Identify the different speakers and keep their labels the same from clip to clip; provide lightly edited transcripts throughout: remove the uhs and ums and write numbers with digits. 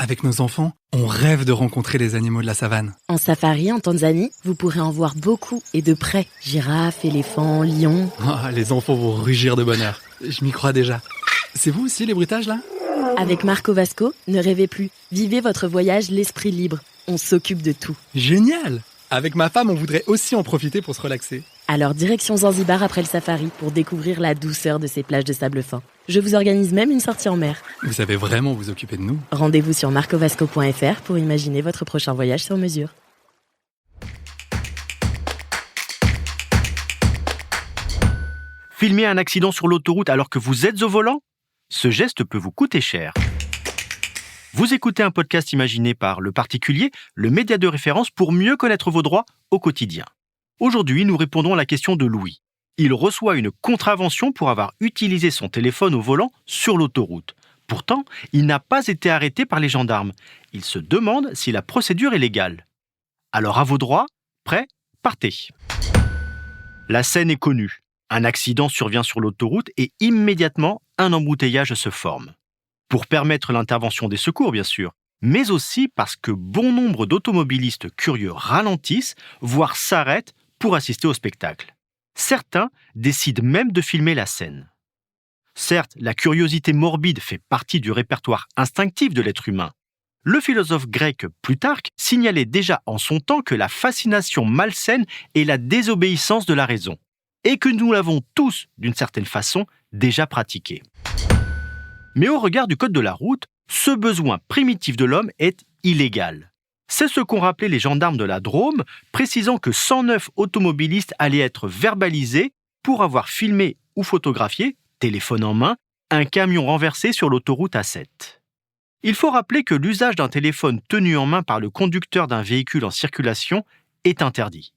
Speaker 1: Avec nos enfants, on rêve de rencontrer les animaux de la savane.
Speaker 2: En safari en Tanzanie, vous pourrez en voir beaucoup et de près. Girafes, éléphants, lions.
Speaker 1: Oh, les enfants vont rugir de bonheur. Je m'y crois déjà. C'est vous aussi les bruitages là ?
Speaker 2: Avec Marco Vasco, ne rêvez plus. Vivez votre voyage l'esprit libre. On s'occupe de tout.
Speaker 1: Génial ! Avec ma femme, on voudrait aussi en profiter pour se relaxer.
Speaker 2: Alors direction Zanzibar après le safari pour découvrir la douceur de ces plages de sable fin. Je vous organise même une sortie en mer.
Speaker 1: Vous savez vraiment vous occuper de nous.
Speaker 2: Rendez-vous sur marcovasco.fr pour imaginer votre prochain voyage sur mesure.
Speaker 3: Filmer un accident sur l'autoroute alors que vous êtes au volant ? Ce geste peut vous coûter cher. Vous écoutez un podcast imaginé par Le Particulier, le média de référence pour mieux connaître vos droits au quotidien. Aujourd'hui, nous répondons à la question de Louis. Il reçoit une contravention pour avoir utilisé son téléphone au volant sur l'autoroute. Pourtant, il n'a pas été arrêté par les gendarmes. Il se demande si la procédure est légale. Alors à vos droits, prêts, partez. La scène est connue. Un accident survient sur l'autoroute et immédiatement, un embouteillage se forme. Pour permettre l'intervention des secours, bien sûr, mais aussi parce que bon nombre d'automobilistes curieux ralentissent, voire s'arrêtent pour assister au spectacle. Certains décident même de filmer la scène. Certes, la curiosité morbide fait partie du répertoire instinctif de l'être humain. Le philosophe grec Plutarque signalait déjà en son temps que la fascination malsaine est la désobéissance de la raison, et que nous l'avons tous, d'une certaine façon, déjà pratiqué. Mais au regard du code de la route, ce besoin primitif de l'homme est illégal. C'est ce qu'ont rappelé les gendarmes de la Drôme, précisant que 109 automobilistes allaient être verbalisés pour avoir filmé ou photographié, téléphone en main, un camion renversé sur l'autoroute A7. Il faut rappeler que l'usage d'un téléphone tenu en main par le conducteur d'un véhicule en circulation est interdit.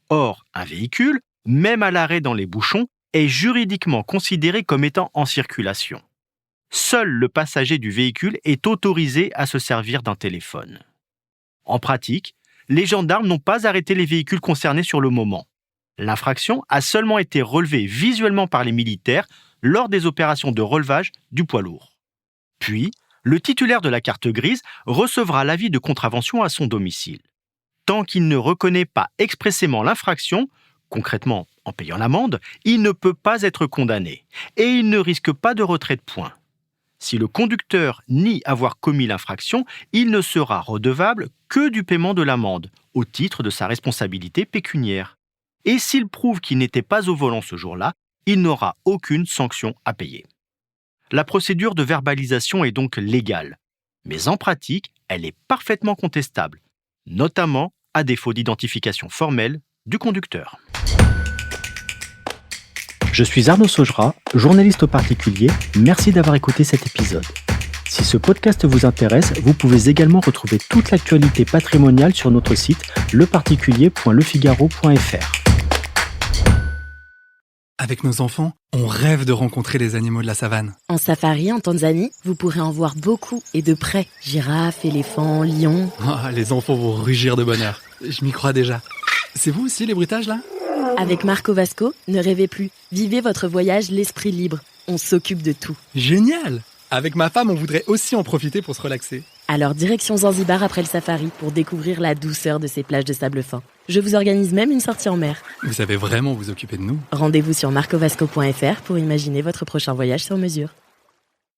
Speaker 3: Or, un véhicule, même à l'arrêt dans les bouchons, est juridiquement considéré comme étant en circulation. Seul le passager du véhicule est autorisé à se servir d'un téléphone. En pratique, les gendarmes n'ont pas arrêté les véhicules concernés sur le moment. L'infraction a seulement été relevée visuellement par les militaires lors des opérations de relevage du poids lourd. Puis, le titulaire de la carte grise recevra l'avis de contravention à son domicile. Tant qu'il ne reconnaît pas expressément l'infraction, concrètement en payant l'amende, il ne peut pas être condamné et il ne risque pas de retrait de points. Si le conducteur nie avoir commis l'infraction, il ne sera redevable que du paiement de l'amende, au titre de sa responsabilité pécuniaire. Et s'il prouve qu'il n'était pas au volant ce jour-là, il n'aura aucune sanction à payer. La procédure de verbalisation est donc légale, mais en pratique, elle est parfaitement contestable, notamment à défaut d'identification formelle du conducteur. Je suis Arnaud Saugera, journaliste au particulier. Merci d'avoir écouté cet épisode. Si ce podcast vous intéresse, vous pouvez également retrouver toute l'actualité patrimoniale sur notre site leparticulier.lefigaro.fr.
Speaker 1: Avec nos enfants, on rêve de rencontrer les animaux de la savane.
Speaker 2: En safari en Tanzanie, vous pourrez en voir beaucoup et de près. Girafes, éléphants, lions.
Speaker 1: Oh, les enfants vont rugir de bonheur. Je m'y crois déjà. C'est vous aussi les bruitages là ?
Speaker 2: Avec Marco Vasco, ne rêvez plus. Vivez votre voyage l'esprit libre. On s'occupe de tout.
Speaker 1: Génial ! Avec ma femme, on voudrait aussi en profiter pour se relaxer.
Speaker 2: Alors direction Zanzibar après le safari pour découvrir la douceur de ces plages de sable fin. Je vous organise même une sortie en mer.
Speaker 1: Vous savez vraiment vous occuper de nous.
Speaker 2: Rendez-vous sur marcovasco.fr pour imaginer votre prochain voyage sur mesure.